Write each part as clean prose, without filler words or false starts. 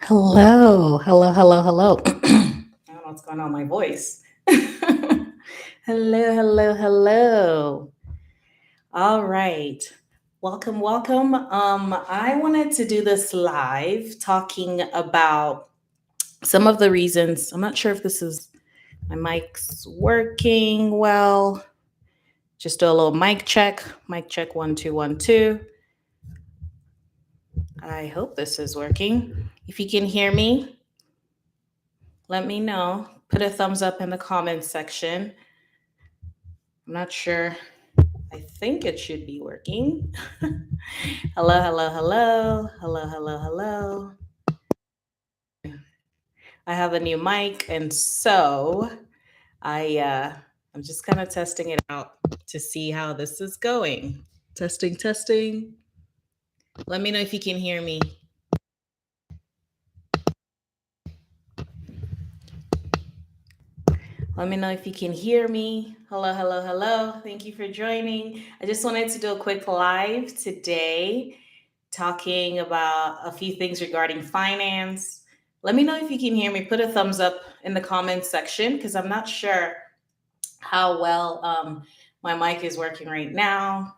Hello, hello, hello, hello. I don't know what's going on with my voice. Hello, hello, hello. All right. Welcome, welcome. I wanted to do this live talking about some of the reasons. I'm not sure if this is my mic's working well. Just do a little mic check. Mic check 1 2 1 2. I hope this is working. If you can hear me, let me know. Put a thumbs up in the comments section. I'm not sure. I think it should be working. Hello, hello, hello. Hello, hello, hello. I have a new mic, and so I'm just kind of testing it out to see how this is going. Testing, testing. Let me know if you can hear me. Let me know if you can hear me. Hello, hello, hello. Thank you for joining. I just wanted to do a quick live today talking about a few things regarding finance. Let me know if you can hear me. Put a thumbs up in the comments section because I'm not sure how well my mic is working right now.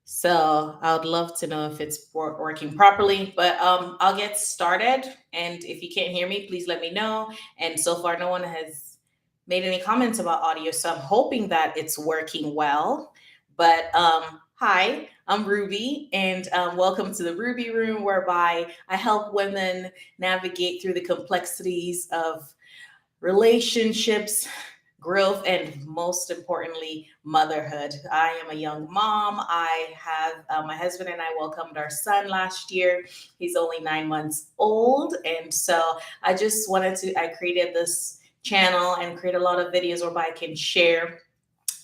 So I would love to know if it's working properly, but I'll get started. And if you can't hear me, please let me know. And so far, no one has made any comments about audio, so I'm hoping that it's working well. But hi, I'm Ruby, and welcome to the Ruby Room, whereby I help women navigate through the complexities of relationships, growth, and most importantly, motherhood. I am a young mom. I have my husband and I welcomed our son last year. He's only 9 months old. And so I created this channel and create a lot of videos whereby I can share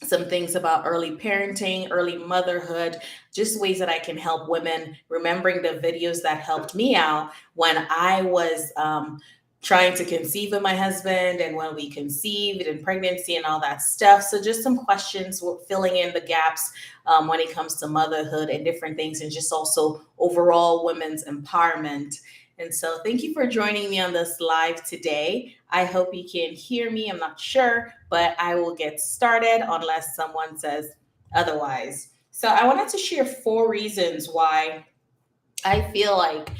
some things about early parenting, early motherhood, just ways that I can help women, remembering the videos that helped me out when I was trying to conceive with my husband and when we conceived and pregnancy and all that stuff. So, just some questions, filling in the gaps when it comes to motherhood and different things, and just also overall women's empowerment. And so, thank you for joining me on this live today. I hope you can hear me. I'm not sure, but I will get started unless someone says otherwise. So, I wanted to share 4 reasons why I feel like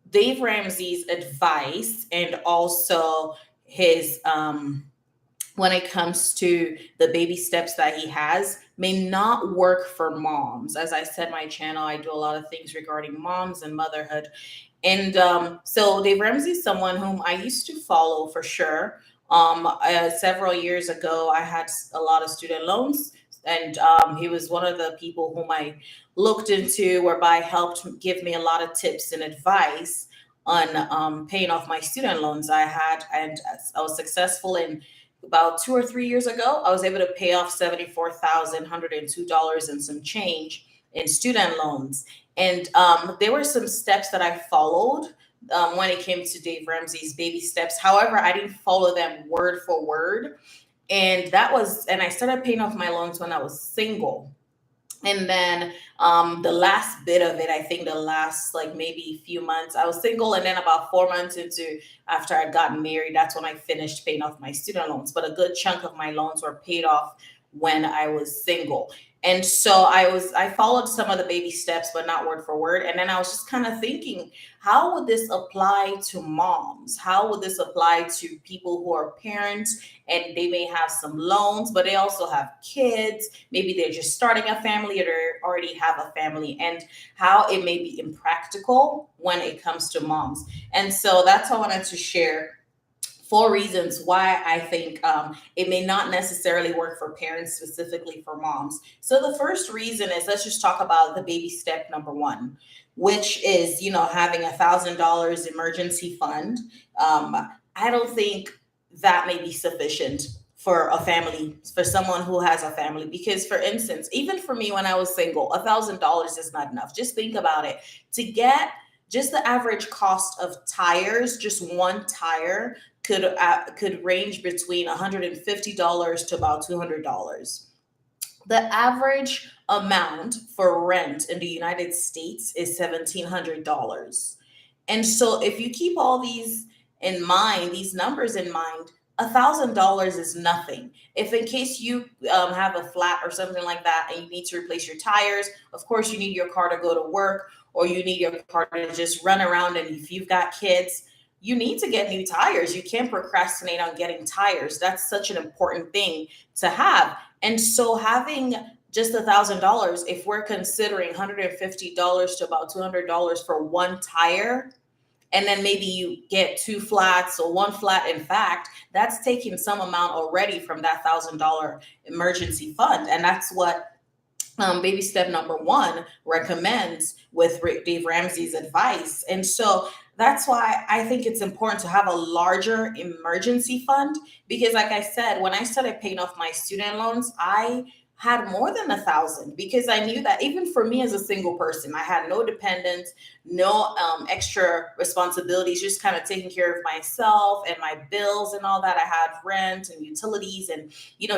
Dave Ramsey's advice and also his when it comes to the baby steps that he has may not work for moms. As I said, my channel, I do a lot of things regarding moms and motherhood. And so Dave Ramsey is someone whom I used to follow for sure. Several years ago, I had a lot of student loans, and he was one of the people whom I looked into, whereby helped give me a lot of tips and advice on paying off my student loans I had, and I was successful in about 2 or 3 years ago. I was able to pay off $74,102 and some change in student loans. And there were some steps that I followed when it came to Dave Ramsey's baby steps. However, I didn't follow them word for word. And I started paying off my loans when I was single. And then the last bit of it, I think the last like maybe few months, I was single. And then about 4 months into after I'd gotten married, that's when I finished paying off my student loans. But a good chunk of my loans were paid off when I was single. And so I followed some of the baby steps, but not word for word. And then I was just kind of thinking, how would this apply to moms? How would this apply to people who are parents and they may have some loans, but they also have kids? Maybe they're just starting a family or they already have a family, and how it may be impractical when it comes to moms. And so that's how I wanted to share 4 reasons why I think it may not necessarily work for parents, specifically for moms. So the first reason is, let's just talk about the baby step number one, which is, having $1,000 emergency fund. I don't think that may be sufficient for a family, for someone who has a family. Because, for instance, even for me when I was single, $1,000 is not enough. Just think about it. To get just the average cost of tires, just one tire, could range between $150 to about $200. The average amount for rent in the United States is $1,700. And so if you keep all these in mind, these numbers in mind, $1,000 is nothing. If in case you have a flat or something like that and you need to replace your tires, of course you need your car to go to work, or you need your car to just run around. And if you've got kids, you need to get new tires. You can't procrastinate on getting tires. That's such an important thing to have. And so having just $1,000, if we're considering $150 to about $200 for one tire, and then maybe you get two flats or one flat, in fact, that's taking some amount already from that $1,000 emergency fund. And that's what baby step number one recommends with Dave Ramsey's advice. And so that's why I think it's important to have a larger emergency fund, because, like I said, when I started paying off my student loans, I had more than 1,000, because I knew that even for me as a single person, I had no dependents, no extra responsibilities, just kind of taking care of myself and my bills and all that. I had rent and utilities and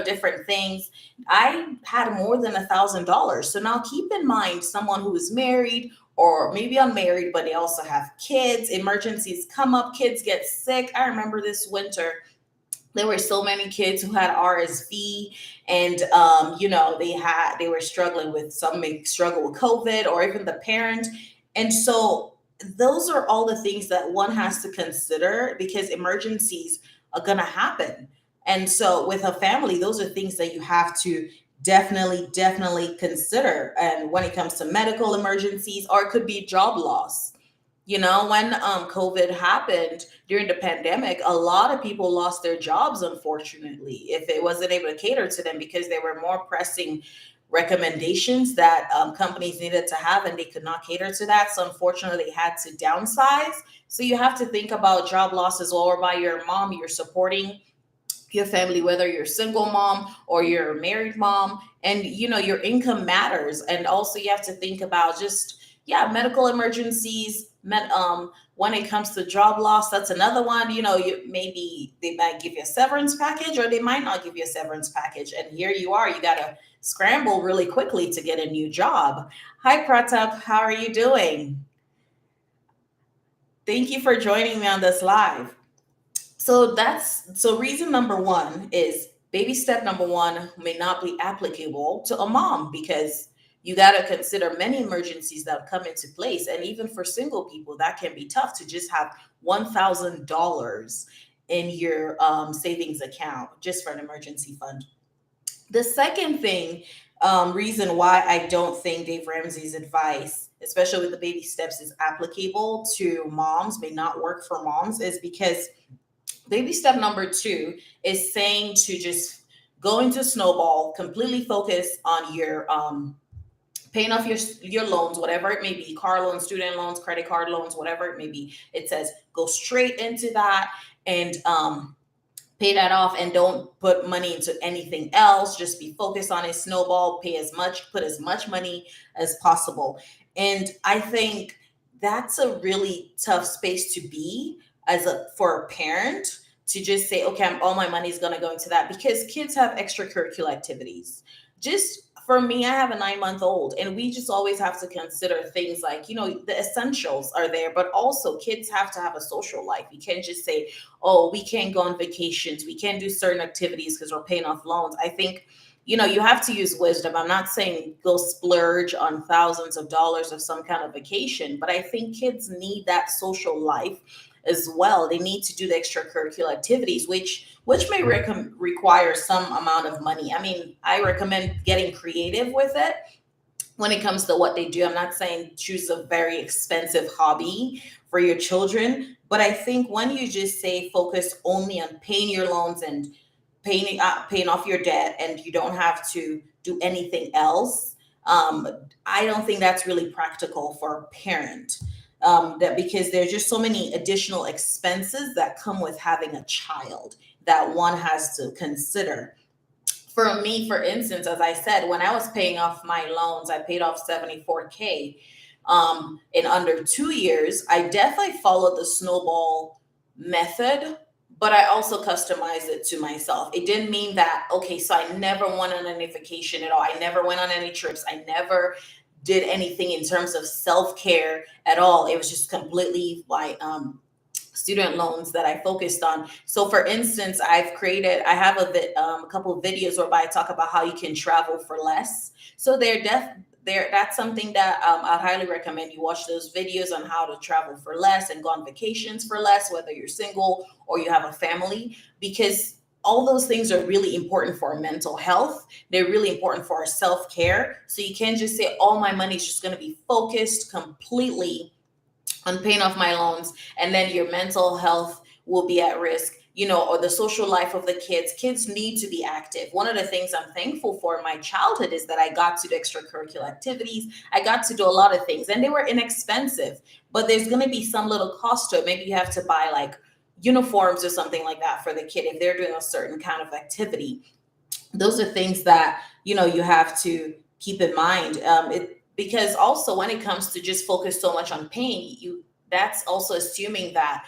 different things. I had more than $1,000. So now keep in mind someone who is married or maybe unmarried, but they also have kids. Emergencies come up, kids get sick. I remember this winter, there were so many kids who had RSV, and they were struggling with, some may struggle with COVID, or even the parent. And so those are all the things that one has to consider, because emergencies are going to happen. And so with a family, those are things that you have to definitely consider. And when it comes to medical emergencies, or it could be job loss. When COVID happened during the pandemic, a lot of people lost their jobs, unfortunately, if it wasn't able to cater to them, because there were more pressing recommendations that companies needed to have, and they could not cater to that. So unfortunately, they had to downsize. So you have to think about job losses, or by your mom, you're supporting your family, whether you're a single mom or you're a married mom, and your income matters. And also you have to think about just, yeah, medical emergencies. When it comes to job loss, that's another one. Maybe they might give you a severance package, or they might not give you a severance package, and here you are, you got to scramble really quickly to get a new job. Hi Pratap, how are you doing? Thank you for joining me on this live. So reason number one is baby step number one may not be applicable to a mom, because you got to consider many emergencies that come into place. And even for single people, that can be tough to just have $1,000 in your savings account just for an emergency fund. The second thing, reason why I don't think Dave Ramsey's advice, especially with the baby steps, is applicable to moms, may not work for moms, is because baby step number two is saying to just go into snowball, completely focus on your paying off your loans, whatever it may be, car loans, student loans, credit card loans, whatever it may be. It says go straight into that, and pay that off, and don't put money into anything else. Just be focused on a snowball, put as much money as possible. And I think that's a really tough space to be for a parent, to just say, okay, all my money is going to go into that, because kids have extracurricular activities. Just for me, I have a 9-month old, and we just always have to consider things like, the essentials are there, but also kids have to have a social life. You can't just say, oh, we can't go on vacations, we can't do certain activities because we're paying off loans. I think, you have to use wisdom. I'm not saying go splurge on thousands of dollars of some kind of vacation, but I think kids need that social life as well. They need to do the extracurricular activities, which may require some amount of money. I mean, I recommend getting creative with it when it comes to what they do. I'm not saying choose a very expensive hobby for your children, but I think when you just say focus only on paying your loans and paying off your debt, and you don't have to do anything else, I don't think that's really practical for a parent. That because there's just so many additional expenses that come with having a child that one has to consider. For me, for instance, as I said, when I was paying off my loans, I paid off 74K in under 2 years. I definitely followed the snowball method, but I also customized it to myself. It didn't mean that, okay, so I never went on any vacation at all. I never went on any trips. I never did anything in terms of self-care at all. It was just completely like student loans that I focused on. So for instance, I have a couple of videos whereby I talk about how you can travel for less. So that's something that I'd highly recommend you watch those videos on how to travel for less and go on vacations for less, whether you're single or you have a family, because all those things are really important for our mental health. They're really important for our self-care. So you can't just say, all my money is just going to be focused completely on paying off my loans, and then your mental health will be at risk, or the social life of the kids. Kids need to be active. One of the things I'm thankful for in my childhood is that I got to do extracurricular activities. I got to do a lot of things, and they were inexpensive, but there's going to be some little cost to it. Maybe you have to buy like uniforms or something like that for the kid if they're doing a certain kind of activity. Those are things that you have to keep in mind. Because also when it comes to just focus so much on paying you, that's also assuming that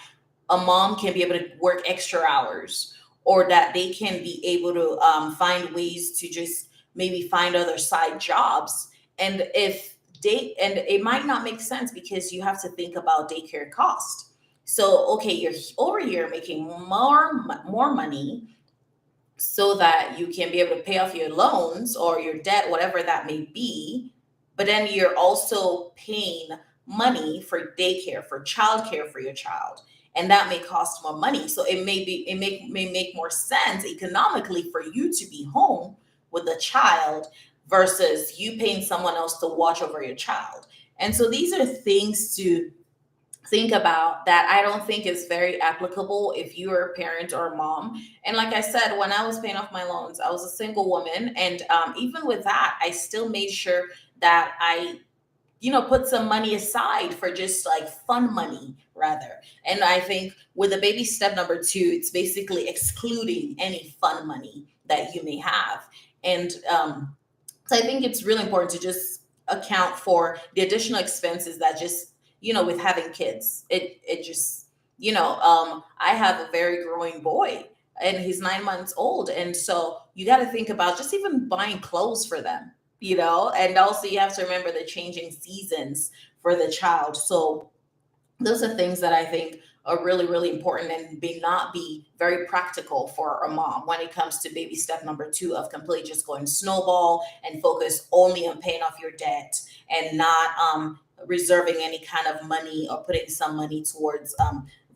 a mom can be able to work extra hours, or that they can be able to find ways to just maybe find other side jobs. And it might not make sense, because you have to think about daycare cost. So okay, you're over here making more money so that you can be able to pay off your loans or your debt, whatever that may be. But then you're also paying money for daycare, for childcare for your child. And that may cost more money. So may make more sense economically for you to be home with a child versus you paying someone else to watch over your child. And so these are things to think about that I don't think is very applicable if you're a parent or a mom. And like I said, when I was paying off my loans, I was a single woman. And even with that, I still made sure that I put some money aside for just like fun money rather. And I think with the baby step number two, it's basically excluding any fun money that you may have. And so I think it's really important to just account for the additional expenses that just, with having kids, it just, I have a very growing boy, and he's 9 months old. And so you got to think about just even buying clothes for them, and also you have to remember the changing seasons for the child. So those are things that I think are really, really important and may not be very practical for a mom when it comes to baby step number two of completely just going snowball and focus only on paying off your debt and not reserving any kind of money or putting some money towards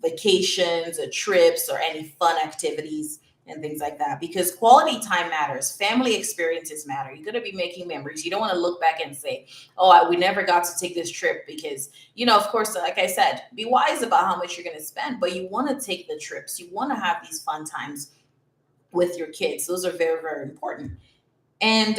vacations or trips or any fun activities and things like that, because quality time matters. Family experiences matter. You're going to be making memories. You don't want to look back and say, oh, we never got to take this trip, because, of course, like I said, be wise about how much you're going to spend, but you want to take the trips. You want to have these fun times with your kids. Those are very, very important. And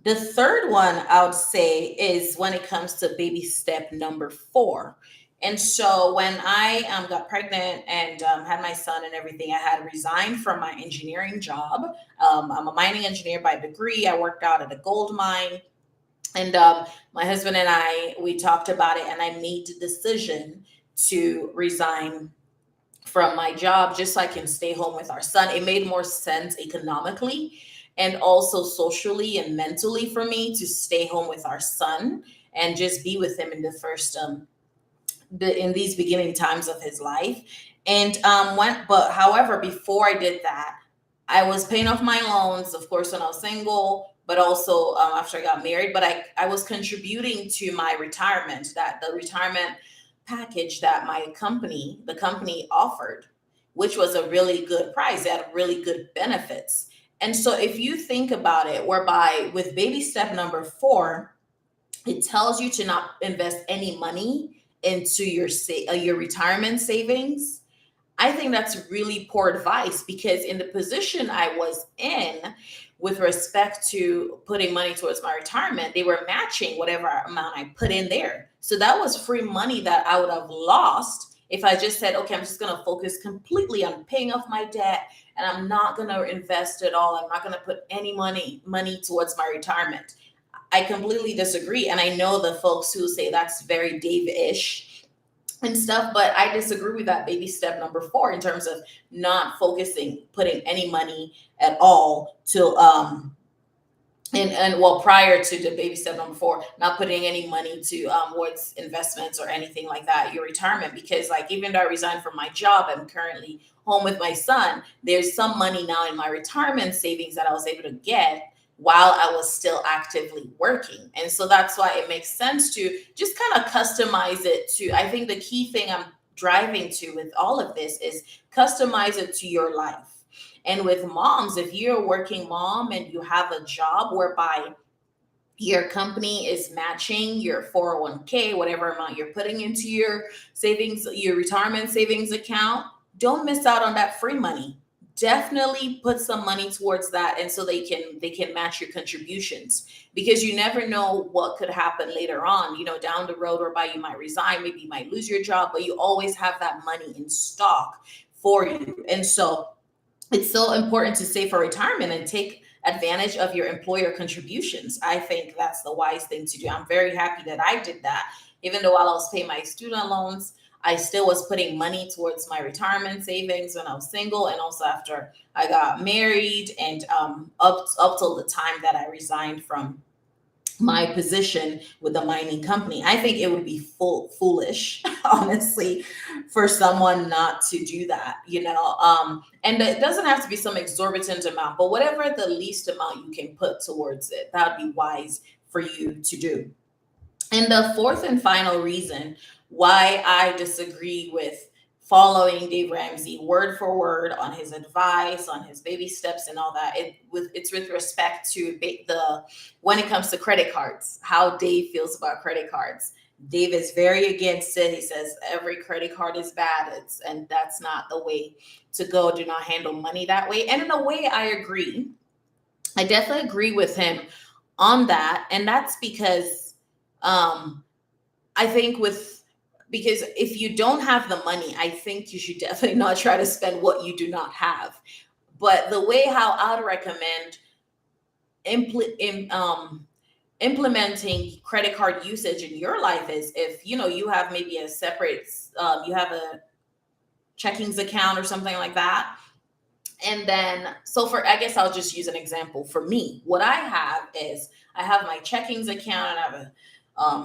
the third one I would say is when it comes to baby step number 4. And so when I got pregnant and had my son and everything, I had resigned from my engineering job. I'm a mining engineer by degree. I worked out at a gold mine. And my husband and we talked about it, and I made the decision to resign from my job just so I can stay home with our son. It made more sense economically and also socially and mentally for me to stay home with our son and just be with him in the first in these beginning times of his life. And however, before I did that, I was paying off my loans, of course, when I was single, but also after I got married. But I was contributing to my retirement, that the retirement package that the company offered, which was a really good price. It had really good benefits. And so if you think about it, whereby with baby step number 4, it tells you to not invest any money into your retirement savings. I think that's really poor advice, because in the position I was in with respect to putting money towards my retirement, they were matching whatever amount I put in there. So that was free money that I would have lost if I just said, okay, I'm just going to focus completely on paying off my debt, and I'm not going to invest at all. I'm not going to put any money towards my retirement. I completely disagree. And I know the folks who say that's very Dave-ish and stuff, but I disagree with that baby step number 4 in terms of not putting any money at all and well, prior to the baby step number four, not putting any money to towards investments or anything like that, your retirement. Because like, even though I resigned from my job, I'm currently home with my son. There's some money now in my retirement savings that I was able to get while I was still actively working. And so that's why it makes sense to just kind of customize it to, I think the key thing I'm driving to with all of this is customize it to your life. And with moms, if you're a working mom and you have a job whereby your company is matching your 401k, whatever amount you're putting into your savings, your retirement savings account, don't miss out on that free money. Definitely put some money towards that, and so they can match your contributions, because you never know what could happen later on, down the road, whereby you might resign, maybe you might lose your job, but you always have that money in stock for you. And so it's so important to save for retirement and take advantage of your employer contributions. I think that's the wise thing to do. I'm very happy that I did that. Even though while I was paying my student loans, I still was putting money towards my retirement savings when I was single, and also after I got married, and up till the time that I resigned from my position with the mining company. I think it would be foolish, honestly, for someone not to do that, and it doesn't have to be some exorbitant amount, but whatever the least amount you can put towards it, that would be wise for you to do. And the fourth and final reason why I disagree with following Dave Ramsey word for word on his advice, on his baby steps and all that, it's with respect to the when it comes to credit cards, how Dave feels about credit cards. Dave is very against it. He says every credit card is bad. And that's not the way to go. Do not handle money that way. And in a way, I agree. I definitely agree with him on that. And that's because I think because if you don't have the money, I think you should definitely not try to spend what you do not have. But the way how I would recommend implementing credit card usage in your life is, if you have maybe a separate, you have a checkings account or something like that. And then, so I guess I'll just use an example for me. What I have is, I have my checkings account, and I have a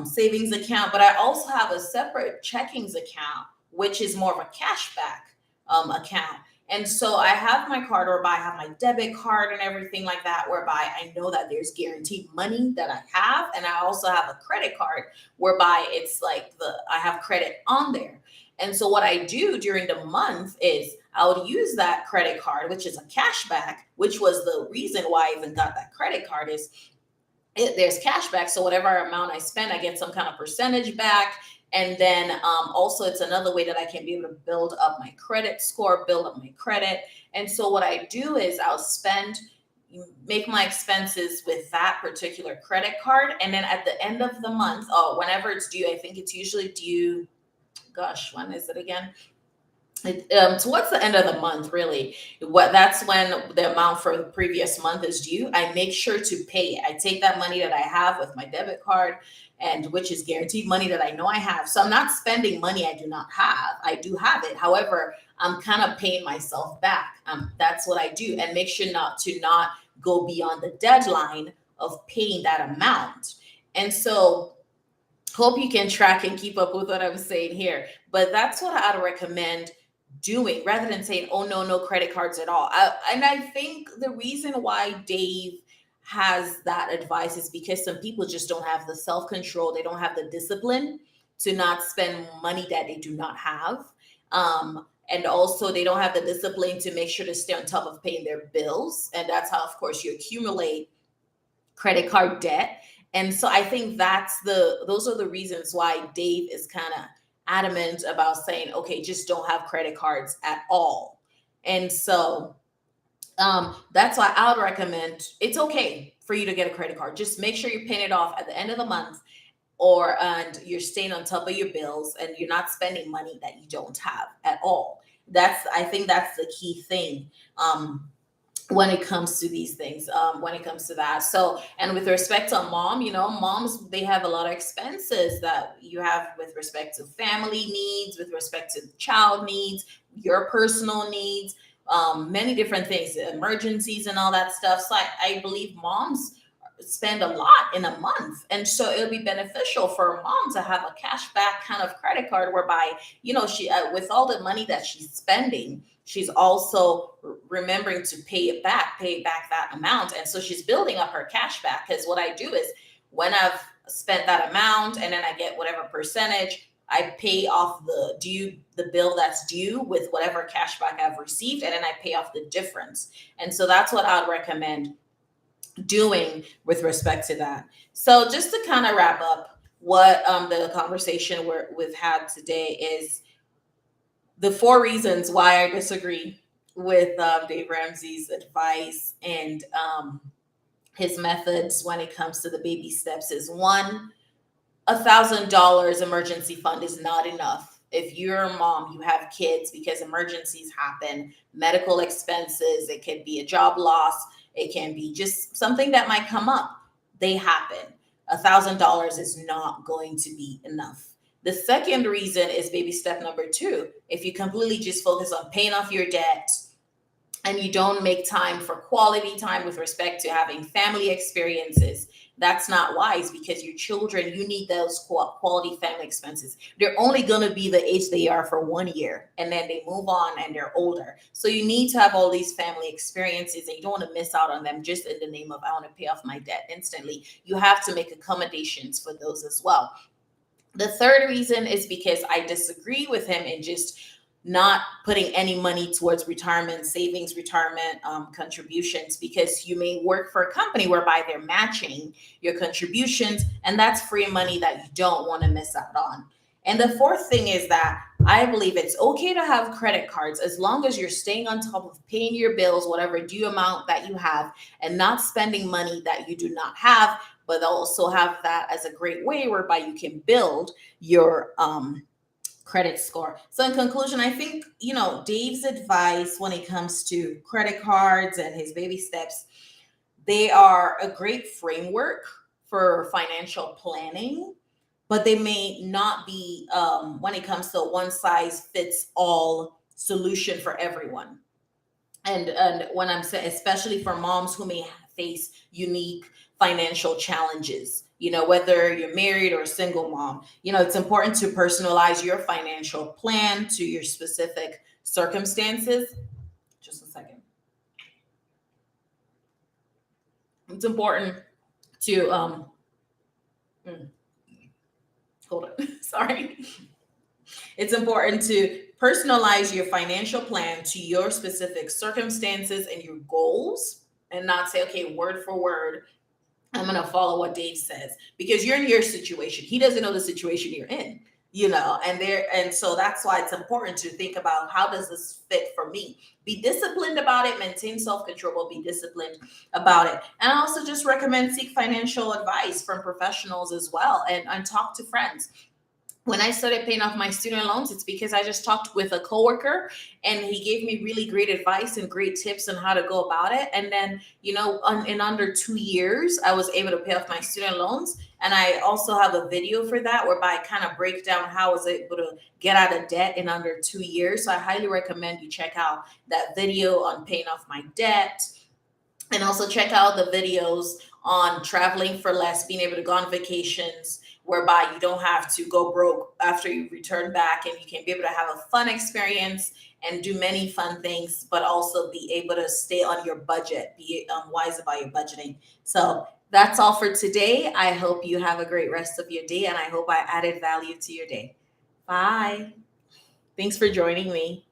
savings account, but I also have a separate checkings account, which is more of a cashback account. And so I have my card, whereby I have my debit card and everything like that, whereby I know that there's guaranteed money that I have. And I also have a credit card whereby it's like I have credit on there. And so what I do during the month is I would use that credit card, which is a cashback, which was the reason why I even got that credit card, is there's cash back. So whatever amount I spend, I get some kind of percentage back. And then also, it's another way that I can be able to build up my credit score, build up my credit. And so what I do is I'll make my expenses with that particular credit card. And then at the end of the month, whenever it's due, I think it's usually due, gosh, when is it again? Towards the end of the month, really, that's when the amount for the previous month is due. I make sure to pay it. I take that money that I have with my debit card, and which is guaranteed money that I know I have. So I'm not spending money I do not have. I do have it. However, I'm kind of paying myself back. That's what I do, and make sure not go beyond the deadline of paying that amount. And so, hope you can track and keep up with what I'm saying here. But that's what I'd recommend doing, rather than saying, oh, no credit cards at all. And I think the reason why Dave has that advice is because some people just don't have the self-control. They don't have the discipline to not spend money that they do not have. And also, they don't have the discipline to make sure to stay on top of paying their bills. And that's how, of course, you accumulate credit card debt. And so I think those are the reasons why Dave is kind of adamant about saying, okay, just don't have credit cards at all. And so that's why I would recommend, it's okay for you to get a credit card. Just make sure you're paying it off at the end of the month, and you're staying on top of your bills, and you're not spending money that you don't have at all. I think that's the key thing. When it comes to these things, when it comes to that. So, and with respect to moms, they have a lot of expenses that you have with respect to family needs, with respect to child needs, your personal needs, many different things, emergencies and all that stuff. So I believe moms spend a lot in a month. And so it'll be beneficial for a mom to have a cashback kind of credit card whereby, she, with all the money that she's spending, she's also remembering to pay back that amount. And so she's building up her cashback. Because what I do is when I've spent that amount and then I get whatever percentage, I pay off the bill that's due with whatever cashback I've received, and then I pay off the difference. And so that's what I'd recommend doing with respect to that. So just to kind of wrap up what the conversation we've had today is the 4 reasons why I disagree with Dave Ramsey's advice and his methods when it comes to the baby steps is: one, $1,000 emergency fund is not enough. If you're a mom, you have kids, because emergencies happen, medical expenses, it could be a job loss, it can be just something that might come up. They happen. $1,000 is not going to be enough. The second reason is baby step number 2. If you completely just focus on paying off your debt and you don't make time for quality time with respect to having family experiences, that's not wise, because your children, you need those quality family expenses. They're only going to be the age they are for 1 year, and then they move on and they're older. So you need to have all these family experiences, and you don't want to miss out on them just in the name of, I want to pay off my debt instantly. You have to make accommodations for those as well. The third reason is because I disagree with him in just not putting any money towards retirement savings, retirement contributions, because you may work for a company whereby they're matching your contributions, and that's free money that you don't want to miss out on. And the fourth thing is that I believe it's okay to have credit cards as long as you're staying on top of paying your bills, whatever due amount that you have, and not spending money that you do not have, but also have that as a great way whereby you can build your credit score. So in conclusion, I think, Dave's advice when it comes to credit cards and his baby steps, they are a great framework for financial planning, but they may not be, when it comes to a one size fits all solution for everyone. And when I'm saying, especially for moms who may face unique financial challenges, whether you're married or a single mom, it's important to personalize your financial plan to your specific circumstances. Just a second. It's important to hold on. Sorry. It's important to personalize your financial plan to your specific circumstances and your goals, and not say, okay, word for word, I'm going to follow what Dave says, because you're in your situation. He doesn't know the situation you're in, and so that's why it's important to think about, how does this fit for me? Be disciplined about it, maintain self-control, but be disciplined about it. And I also just recommend seek financial advice from professionals as well, and talk to friends. When I started paying off my student loans, it's because I just talked with a coworker, and he gave me really great advice and great tips on how to go about it. And then, in under 2 years, I was able to pay off my student loans. And I also have a video for that whereby I kind of break down how I was able to get out of debt in under 2 years. So I highly recommend you check out that video on paying off my debt. And also check out the videos on traveling for less, being able to go on vacations, whereby you don't have to go broke after you return back, and you can be able to have a fun experience and do many fun things, but also be able to stay on your budget, be wise about your budgeting. So that's all for today. I hope you have a great rest of your day, and I hope I added value to your day. Bye. Thanks for joining me.